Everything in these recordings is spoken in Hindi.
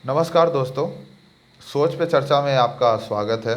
नमस्कार दोस्तों। सोच पे चर्चा में आपका स्वागत है।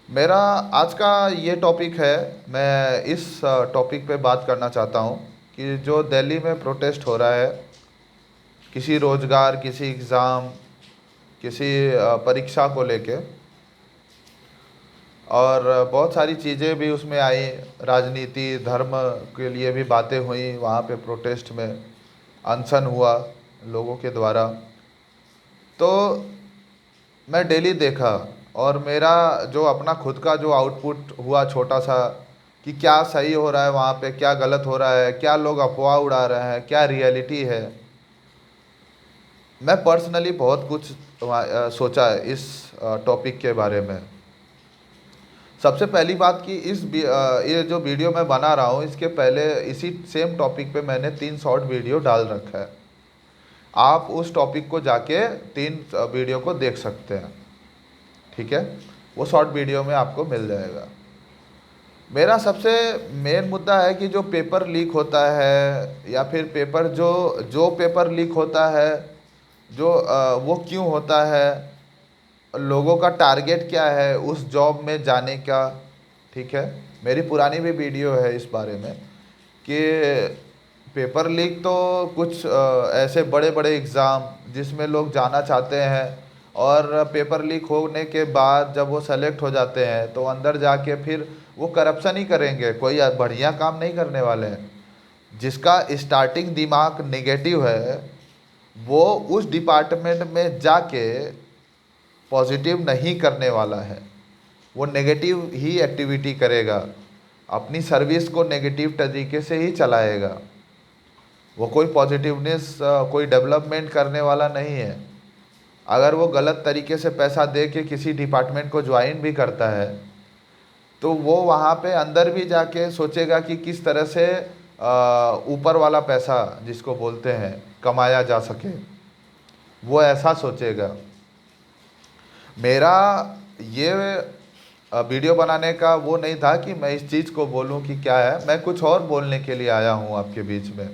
मेरा आज का ये टॉपिक है। मैं इस टॉपिक पे बात करना चाहता हूँ कि जो दिल्ली में प्रोटेस्ट हो रहा है, किसी रोज़गार, किसी एग्ज़ाम, किसी परीक्षा को लेके, और बहुत सारी चीज़ें भी उसमें आई। राजनीति, धर्म के लिए भी बातें हुई वहाँ पे प्रोटेस्ट में। अनशन हुआ लोगों के द्वारा। तो मैं डेली देखा, और मेरा जो अपना खुद का जो आउटपुट हुआ छोटा सा, कि क्या सही हो रहा है वहाँ पे, क्या गलत हो रहा है, क्या लोग अफवाह उड़ा रहे हैं, क्या रियलिटी है। मैं पर्सनली बहुत कुछ सोचा है इस टॉपिक के बारे में। सबसे पहली बात कि ये जो वीडियो मैं बना रहा हूँ, इसके पहले इसी सेम टॉपिक पे मैंने 3 शॉर्ट वीडियो डाल रखा है। आप उस टॉपिक को जाके 3 वीडियो को देख सकते हैं, ठीक है। वो शॉर्ट वीडियो में आपको मिल जाएगा। मेरा सबसे मेन मुद्दा है कि जो पेपर लीक होता है, या फिर पेपर जो जो पेपर लीक होता है, वो क्यों होता है, लोगों का टारगेट क्या है उस जॉब में जाने का, ठीक है। मेरी पुरानी भी वीडियो है इस बारे में कि पेपर लीक तो कुछ ऐसे बड़े बड़े एग्ज़ाम जिसमें लोग जाना चाहते हैं, और पेपर लीक होने के बाद जब वो सेलेक्ट हो जाते हैं तो अंदर जाके फिर वो करप्शन ही करेंगे, कोई बढ़िया काम नहीं करने वाले हैं। जिसका स्टार्टिंग दिमाग नेगेटिव है, वो उस डिपार्टमेंट में जाके पॉजिटिव नहीं करने वाला है। वो नेगेटिव ही एक्टिविटी करेगा, अपनी सर्विस को नेगेटिव तरीके से ही चलाएगा। वो कोई पॉजिटिवनेस, कोई डेवलपमेंट करने वाला नहीं है। अगर वो गलत तरीके से पैसा दे के किसी डिपार्टमेंट को ज्वाइन भी करता है, तो वो वहाँ पे अंदर भी जाके सोचेगा कि किस तरह से ऊपर वाला पैसा जिसको बोलते हैं कमाया जा सके, वो ऐसा सोचेगा। मेरा ये वीडियो बनाने का वो नहीं था कि मैं इस चीज़ को बोलूं कि क्या है। मैं कुछ और बोलने के लिए आया हूं आपके बीच में।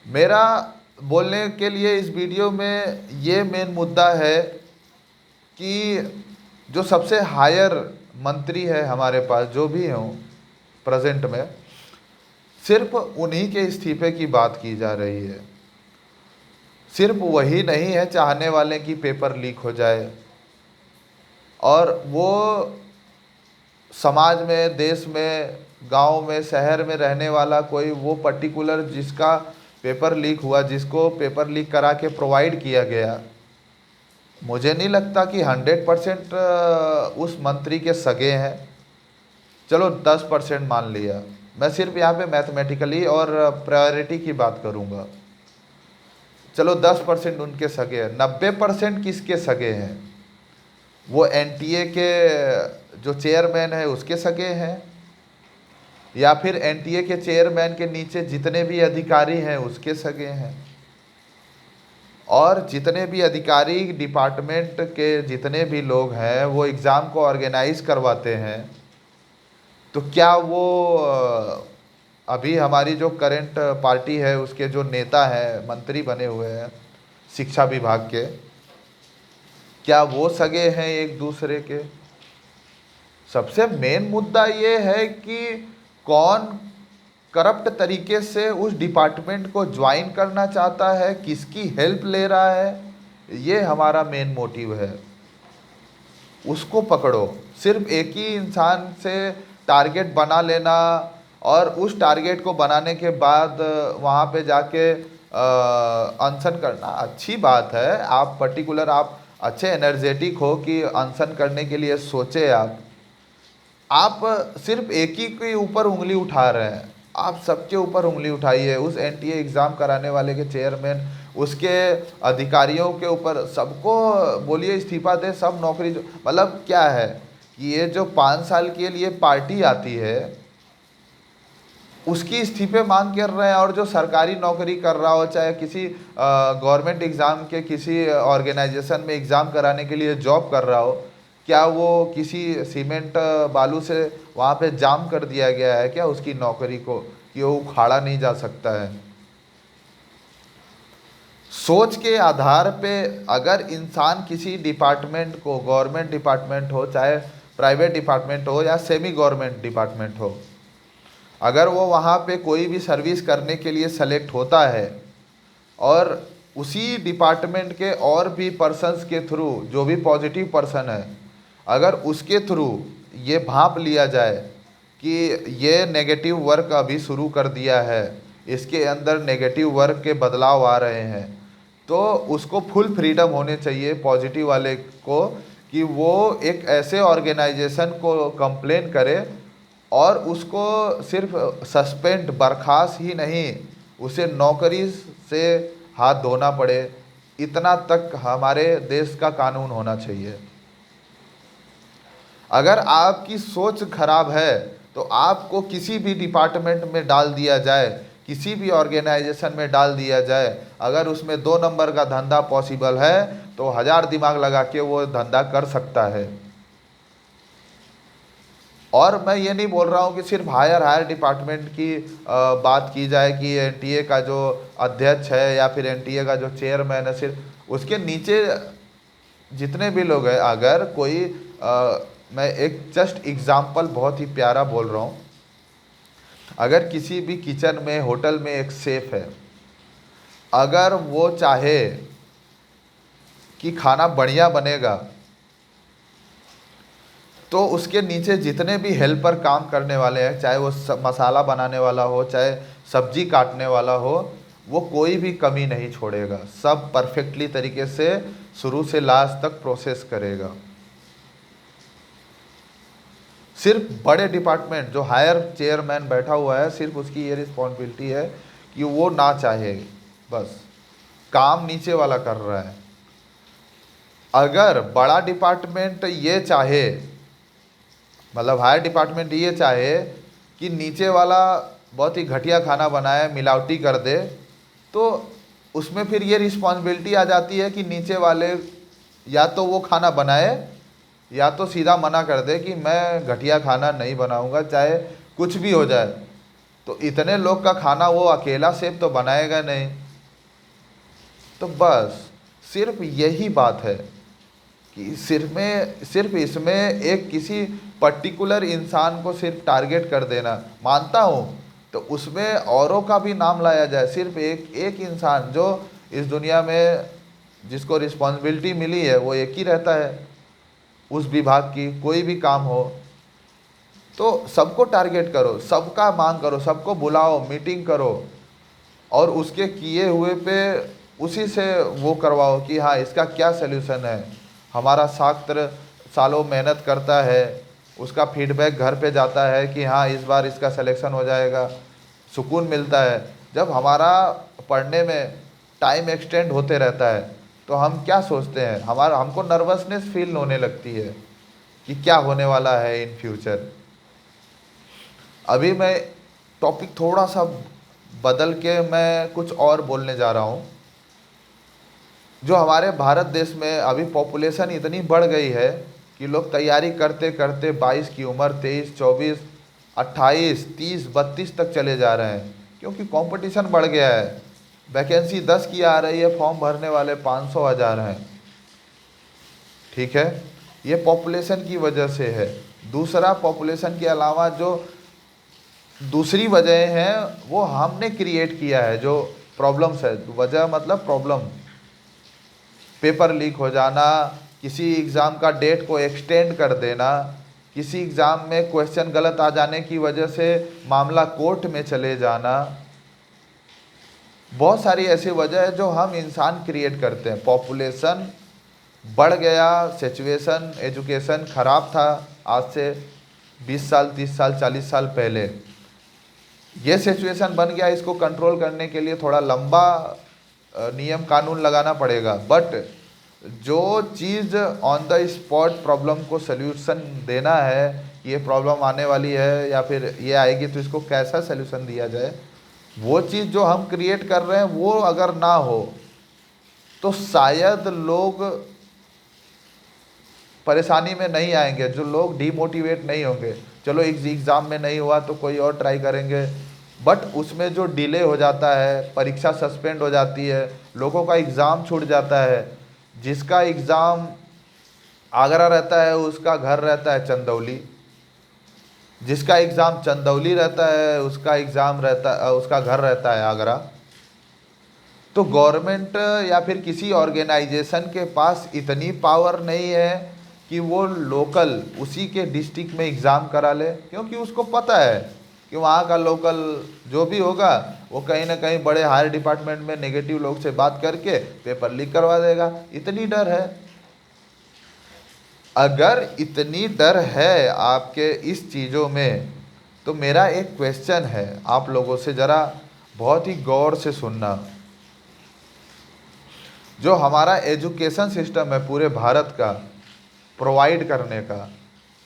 मेरा बोलने के लिए इस वीडियो में ये मेन मुद्दा है कि जो सबसे हायर मंत्री है हमारे पास, जो भी हों प्रेजेंट में, सिर्फ उन्हीं के इस्तीफे की बात की जा रही है। सिर्फ वही नहीं है चाहने वाले कि पेपर लीक हो जाए, और वो समाज में, देश में, गांव में, शहर में रहने वाला कोई वो पर्टिकुलर जिसका पेपर लीक हुआ, जिसको पेपर लीक करा के प्रोवाइड किया गया, मुझे नहीं लगता कि 100% उस मंत्री के सगे हैं। चलो 10% मान लिया। मैं सिर्फ यहाँ पे मैथमेटिकली और प्रायोरिटी की बात करूँगा। चलो 10% उनके सगे हैं, 90% किसके सगे हैं? वो एनटीए के जो चेयरमैन है उसके सगे हैं, या फिर एनटीए के चेयरमैन के नीचे जितने भी अधिकारी हैं उसके सगे हैं। और जितने भी अधिकारी, डिपार्टमेंट के जितने भी लोग हैं, वो एग्ज़ाम को ऑर्गेनाइज करवाते हैं, तो क्या वो अभी हमारी जो करंट पार्टी है उसके जो नेता हैं, मंत्री बने हुए हैं शिक्षा विभाग के, क्या वो सगे हैं एक दूसरे के? सबसे मेन मुद्दा ये है कि कौन करप्ट तरीके से उस डिपार्टमेंट को ज्वाइन करना चाहता है, किसकी हेल्प ले रहा है, ये हमारा मेन मोटिव है। उसको पकड़ो। सिर्फ एक ही इंसान से टारगेट बना लेना, और उस टारगेट को बनाने के बाद वहाँ पे जाके अनशन करना अच्छी बात है। आप पर्टिकुलर, आप अच्छे एनर्जेटिक हो कि अनशन करने के लिए सोचे। आप सिर्फ एक ही के ऊपर उंगली उठा रहे हैं, आप सबके ऊपर उंगली उठाइए। उस एनटीए एग्ज़ाम कराने वाले के चेयरमैन, उसके अधिकारियों के ऊपर, सबको बोलिए इस्तीफा दे, सब नौकरी मतलब क्या है कि ये जो 5 साल के लिए पार्टी आती है उसकी इस्तीफे मांग कर रहे हैं, और जो सरकारी नौकरी कर रहा हो, चाहे किसी गवर्नमेंट एग्ज़ाम के किसी ऑर्गेनाइजेशन में एग्ज़ाम कराने के लिए जॉब कर रहा हो, क्या वो किसी सीमेंट बालू से वहाँ पे जाम कर दिया गया है क्या उसकी नौकरी को, कि वो उखाड़ा नहीं जा सकता है? सोच के आधार पे अगर इंसान किसी डिपार्टमेंट को, गवर्नमेंट डिपार्टमेंट हो चाहे प्राइवेट डिपार्टमेंट हो या सेमी गवर्नमेंट डिपार्टमेंट हो, अगर वो वहाँ पे कोई भी सर्विस करने के लिए सेलेक्ट होता है और उसी डिपार्टमेंट के और भी पर्सन्स के थ्रू, जो भी पॉजिटिव पर्सन है, अगर उसके थ्रू ये भांप लिया जाए कि ये नेगेटिव वर्क अभी शुरू कर दिया है, इसके अंदर नेगेटिव वर्क के बदलाव आ रहे हैं, तो उसको फुल फ्रीडम होने चाहिए पॉजिटिव वाले को कि वो एक ऐसे ऑर्गेनाइजेशन को कंप्लेन करे और उसको सिर्फ सस्पेंड, बर्खास्त ही नहीं, उसे नौकरी से हाथ धोना पड़े, इतना तक हमारे देश का कानून होना चाहिए। अगर आपकी सोच खराब है तो आपको किसी भी डिपार्टमेंट में डाल दिया जाए, किसी भी ऑर्गेनाइजेशन में डाल दिया जाए, अगर उसमें 2 नंबर का धंधा पॉसिबल है तो 1000 दिमाग लगा के वो धंधा कर सकता है। और मैं ये नहीं बोल रहा हूँ कि सिर्फ हायर डिपार्टमेंट की बात की जाए कि एनटीए का जो अध्यक्ष है या फिर एनटीए का जो चेयरमैन है, सिर्फ उसके नीचे जितने भी लोग हैं, अगर कोई मैं एक जस्ट एग्जांपल बहुत ही प्यारा बोल रहा हूँ, अगर किसी भी किचन में, होटल में एक शेफ है, अगर वो चाहे कि खाना बढ़िया बनेगा तो उसके नीचे जितने भी हेल्पर काम करने वाले हैं, चाहे वो मसाला बनाने वाला हो, चाहे सब्जी काटने वाला हो, वो कोई भी कमी नहीं छोड़ेगा, सब परफेक्टली तरीके से शुरू से लास्ट तक प्रोसेस करेगा। सिर्फ बड़े डिपार्टमेंट जो हायर चेयरमैन बैठा हुआ है, सिर्फ उसकी ये रिस्पॉन्सिबिलिटी है कि वो ना चाहे, बस काम नीचे वाला कर रहा है। अगर बड़ा डिपार्टमेंट ये चाहे, मतलब हायर डिपार्टमेंट ये चाहे कि नीचे वाला बहुत ही घटिया खाना बनाए, मिलावटी कर दे, तो उसमें फिर ये रिस्पॉन्सिबिलिटी आ जाती है कि नीचे वाले या तो वो खाना बनाए या तो सीधा मना कर दे कि मैं घटिया खाना नहीं बनाऊंगा, चाहे कुछ भी हो जाए। तो इतने लोग का खाना वो अकेला शेफ तो बनाएगा नहीं। तो बस सिर्फ यही बात है कि सिर्फ इसमें एक किसी पर्टिकुलर इंसान को सिर्फ टारगेट कर देना, मानता हूँ, तो उसमें औरों का भी नाम लाया जाए। सिर्फ एक इंसान जो इस दुनिया में जिसको रिस्पॉन्सिबिलिटी मिली है वो एक ही रहता है, उस विभाग की कोई भी काम हो तो सबको टारगेट करो, सबका मांग करो, सबको बुलाओ, मीटिंग करो और उसके किए हुए पे उसी से वो करवाओ कि हाँ इसका क्या सल्यूशन है। हमारा छात्र सालों मेहनत करता है, उसका फीडबैक घर पे जाता है कि हाँ इस बार इसका सिलेक्शन हो जाएगा, सुकून मिलता है। जब हमारा पढ़ने में टाइम एक्सटेंड होते रहता है तो हम क्या सोचते हैं, हमको नर्वसनेस फील होने लगती है कि क्या होने वाला है इन फ्यूचर। अभी मैं टॉपिक थोड़ा सा बदल के मैं कुछ और बोलने जा रहा हूँ। जो हमारे भारत देश में अभी पॉपुलेशन इतनी बढ़ गई है कि लोग तैयारी करते करते 22 की उम्र 23, 24, 28, 30, 32 तक चले जा रहे हैं, क्योंकि कंपटीशन बढ़ गया है। वैकेंसी 10 की आ रही है, फॉर्म भरने वाले 500 हज़ार हैं। ठीक है, ये पॉपुलेशन की वजह से है। दूसरा, पॉपुलेशन के अलावा जो दूसरी वजह हैं वो हमने क्रिएट किया है, जो प्रॉब्लम्स है। वजह मतलब प्रॉब्लम, पेपर लीक हो जाना, किसी एग्ज़ाम का डेट को एक्सटेंड कर देना, किसी एग्ज़ाम में क्वेश्चन गलत आ जाने की वजह से मामला कोर्ट में चले जाना, बहुत सारी ऐसी वजह है जो हम इंसान क्रिएट करते हैं। पॉपुलेशन बढ़ गया, सिचुएशन एजुकेशन ख़राब था आज से 20 साल 30 साल 40 साल पहले, ये सिचुएशन बन गया। इसको कंट्रोल करने के लिए थोड़ा लंबा नियम कानून लगाना पड़ेगा, बट जो चीज़ ऑन द स्पॉट प्रॉब्लम को सल्यूशन देना है, ये प्रॉब्लम आने वाली है या फिर ये आएगी तो इसको कैसा सल्यूशन दिया जाए, वो चीज़ जो हम क्रिएट कर रहे हैं वो अगर ना हो तो शायद लोग परेशानी में नहीं आएंगे, जो लोग डीमोटिवेट नहीं होंगे। चलो एग्ज़ाम में नहीं हुआ तो कोई और ट्राई करेंगे, बट उसमें जो डिले हो जाता है, परीक्षा सस्पेंड हो जाती है, लोगों का एग्ज़ाम छूट जाता है। जिसका एग्ज़ाम आगरा रहता है उसका घर रहता है चंदौली, जिसका एग्ज़ाम चंदौली रहता है उसका घर रहता है आगरा। तो गवर्नमेंट या फिर किसी ऑर्गेनाइजेशन के पास इतनी पावर नहीं है कि वो लोकल उसी के डिस्ट्रिक्ट में एग्ज़ाम करा ले, क्योंकि उसको पता है कि वहाँ का लोकल जो भी होगा वो कहीं ना कहीं बड़े हायर डिपार्टमेंट में नेगेटिव लोग से बात करके पेपर लीक करवा देगा। इतनी डर है। अगर इतनी डर है आपके इस चीज़ों में, तो मेरा एक क्वेश्चन है आप लोगों से, ज़रा बहुत ही गौर से सुनना। जो हमारा एजुकेशन सिस्टम है पूरे भारत का प्रोवाइड करने का,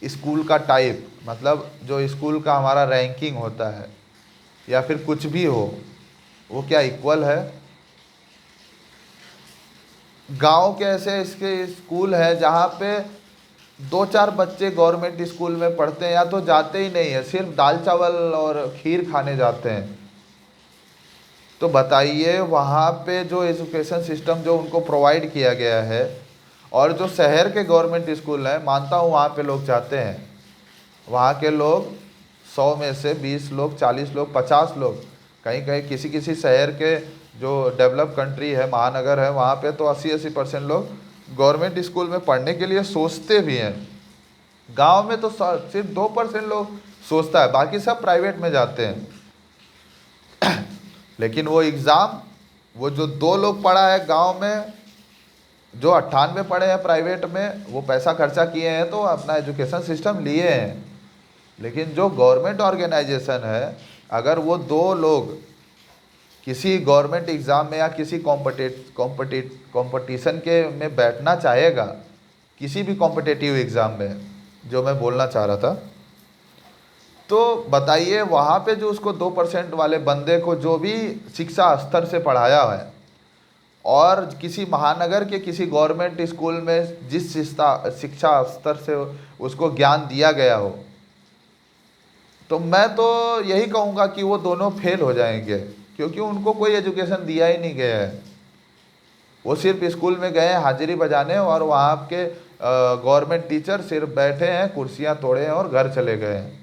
स्कूल का टाइप, मतलब जो स्कूल का हमारा रैंकिंग होता है या फिर कुछ भी हो, वो क्या इक्वल है? गांव के ऐसे इसके स्कूल है जहाँ पे 2-4 बच्चे गवर्नमेंट स्कूल में पढ़ते हैं या तो जाते ही नहीं है, सिर्फ दाल चावल और खीर खाने जाते हैं। तो बताइए वहाँ पे जो एजुकेशन सिस्टम जो उनको प्रोवाइड किया गया है, और जो शहर के गवर्नमेंट स्कूल हैं, मानता हूँ वहाँ पे लोग जाते हैं, वहाँ के लोग 100 में से 20 लोग, 40 लोग, 50 लोग, कहीं कहीं किसी किसी शहर के जो डेवलप कंट्री है, महानगर है, वहाँ पे तो 80-80% लोग गवर्नमेंट स्कूल में पढ़ने के लिए सोचते भी हैं। गांव में तो सिर्फ 2% लोग सोचता है, बाकी सब प्राइवेट में जाते हैं। लेकिन वो एग्ज़ाम, वो जो 2 लोग पढ़ा है गांव में, जो 98 पढ़े हैं प्राइवेट में, वो पैसा खर्चा किए हैं तो अपना एजुकेशन सिस्टम लिए हैं। लेकिन जो गवर्नमेंट ऑर्गेनाइजेशन है, अगर वो 2 लोग किसी गवर्नमेंट एग्ज़ाम में या किसी कंपटीशन के में बैठना चाहेगा, किसी भी कॉम्पिटिटिव एग्ज़ाम में, जो मैं बोलना चाह रहा था, तो बताइए वहाँ पे जो उसको 2% वाले बंदे को जो भी शिक्षा स्तर से पढ़ाया है, और किसी महानगर के किसी गवर्नमेंट स्कूल में जिस शिक्षा स्तर से उसको ज्ञान दिया गया हो, तो मैं तो यही कहूँगा कि वो दोनों फेल हो जाएंगे, क्योंकि उनको कोई एजुकेशन दिया ही नहीं गया है। वो सिर्फ स्कूल में गए हैं हाजिरी बजाने, और वहाँ के गवर्नमेंट टीचर सिर्फ बैठे हैं, कुर्सियाँ तोड़े हैं और घर चले गए हैं।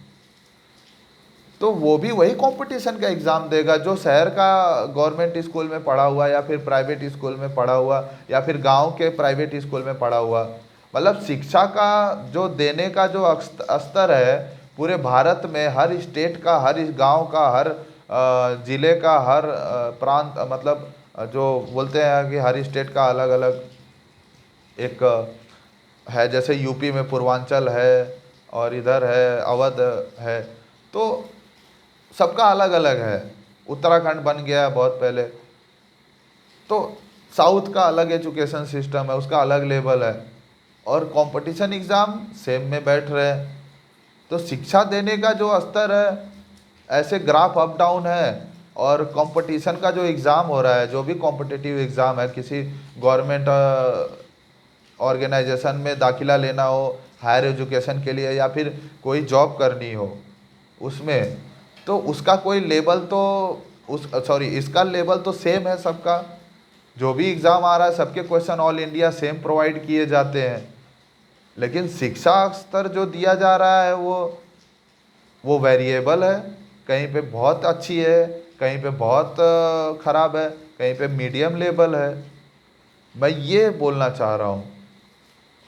तो वो भी वही कंपटीशन का एग्ज़ाम देगा जो शहर का गवर्नमेंट स्कूल में पढ़ा हुआ, या फिर प्राइवेट स्कूल में पढ़ा हुआ, या फिर गांव के प्राइवेट स्कूल में पढ़ा हुआ। मतलब शिक्षा का जो देने का जो स्तर है पूरे भारत में, हर स्टेट का, हर गांव का, हर ज़िले का, हर प्रांत, मतलब जो बोलते हैं कि हर स्टेट का अलग अलग एक है, जैसे यूपी में पूर्वांचल है और इधर है अवध है, तो सबका अलग अलग है। उत्तराखंड बन गया बहुत पहले, तो साउथ का अलग एजुकेशन सिस्टम है, उसका अलग लेवल है, और कंपटीशन एग्ज़ाम सेम में बैठ रहे हैं। तो शिक्षा देने का जो स्तर है, ऐसे ग्राफ अप डाउन है। और कंपटीशन का जो एग्ज़ाम हो रहा है, जो भी कॉम्पिटिटिव एग्ज़ाम है, किसी गवर्नमेंट ऑर्गेनाइजेशन में दाखिला लेना हो हायर एजुकेशन के लिए, या फिर कोई जॉब करनी हो उसमें, तो उसका कोई लेवल तो इसका लेवल तो सेम है सबका। जो भी एग्ज़ाम आ रहा है सबके question all India same provide किए जाते हैं। लेकिन शिक्षा स्तर जो दिया जा रहा है वो वेरिएबल है, कहीं पे बहुत अच्छी है, कहीं पे बहुत ख़राब है, कहीं पे मीडियम लेवल है। मैं ये बोलना चाह रहा हूँ।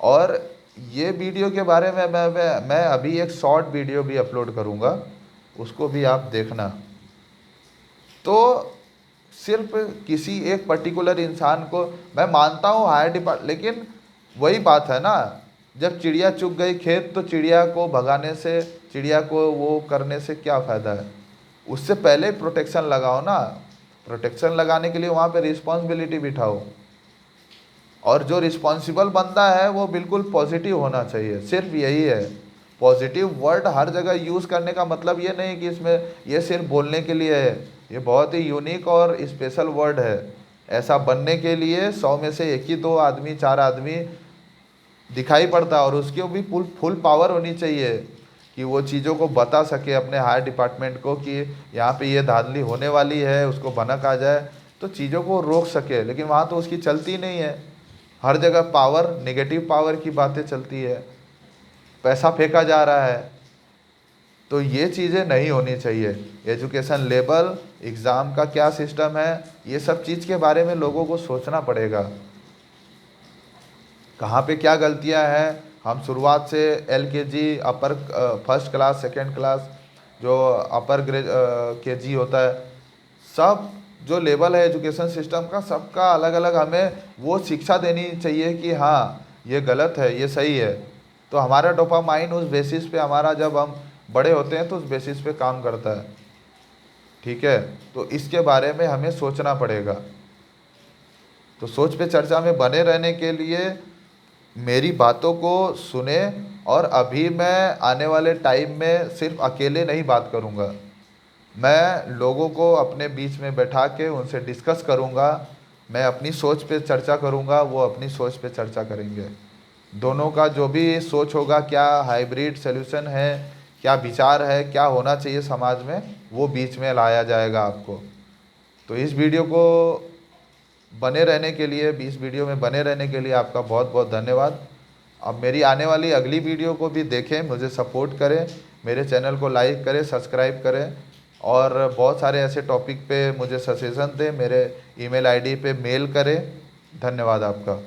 और ये वीडियो के बारे में मैं अभी एक शॉर्ट वीडियो भी अपलोड करूँगा, उसको भी आप देखना। तो सिर्फ किसी एक पर्टिकुलर इंसान को मैं मानता हूँ हायर डिपार्ट, लेकिन वही बात है ना, जब चिड़िया चुग गई खेत, तो चिड़िया को भगाने से, चिड़िया को वो करने से क्या फ़ायदा है? उससे पहले प्रोटेक्शन लगाओ ना। प्रोटेक्शन लगाने के लिए वहाँ पे रिस्पॉन्सिबिलिटी बिठाओ, और जो रिस्पॉन्सिबल बंदा है वो बिल्कुल पॉजिटिव होना चाहिए, सिर्फ यही है। पॉजिटिव वर्ड हर जगह यूज़ करने का मतलब ये नहीं कि इसमें ये सिर्फ बोलने के लिए है, ये बहुत ही यूनिक और स्पेशल वर्ड है। ऐसा बनने के लिए 100 में से 1 ही 2 आदमी, 4 आदमी दिखाई पड़ता है, और उसकी भी फुल पावर होनी चाहिए कि वो चीज़ों को बता सके अपने हायर डिपार्टमेंट को कि यहाँ पे ये धांधली होने वाली है, उसको भनक आ जाए तो चीज़ों को रोक सके। लेकिन वहाँ तो उसकी चलती नहीं है, हर जगह पावर, नेगेटिव पावर की बातें चलती है, पैसा फेंका जा रहा है। तो ये चीज़ें नहीं होनी चाहिए। एजुकेशन लेवल, एग्ज़ाम का क्या सिस्टम है, ये सब चीज़ के बारे में लोगों को सोचना पड़ेगा। कहाँ पे क्या गलतियाँ हैं, हम शुरुआत से LKG, अपर फर्स्ट क्लास, सेकेंड क्लास, जो अपर KG होता है, सब जो लेवल है एजुकेशन सिस्टम का, सबका अलग अलग हमें वो शिक्षा देनी चाहिए कि हाँ ये गलत है, ये सही है। तो हमारा डोपामाइन उस बेसिस पे, हमारा जब हम बड़े होते हैं तो उस बेसिस पे काम करता है। ठीक है, तो इसके बारे में हमें सोचना पड़ेगा। तो सोच पे चर्चा में बने रहने के लिए मेरी बातों को सुने, और अभी मैं आने वाले टाइम में सिर्फ अकेले नहीं बात करूँगा, मैं लोगों को अपने बीच में बैठा के उनसे डिस्कस करूँगा। मैं अपनी सोच पे चर्चा करूँगा, वो अपनी सोच पे चर्चा करेंगे। दोनों का जो भी सोच होगा, क्या हाइब्रिड सॉल्यूशन है, क्या विचार है, क्या होना चाहिए समाज में, वो बीच में लाया जाएगा आपको। तो इस वीडियो को बने रहने के लिए, इस वीडियो में बने रहने के लिए आपका बहुत बहुत धन्यवाद। अब मेरी आने वाली अगली वीडियो को भी देखें, मुझे सपोर्ट करें, मेरे चैनल को लाइक करें, सब्सक्राइब करें, और बहुत सारे ऐसे टॉपिक पे मुझे सजेशन दें, मेरे ईमेल आईडी पे मेल करें। धन्यवाद आपका।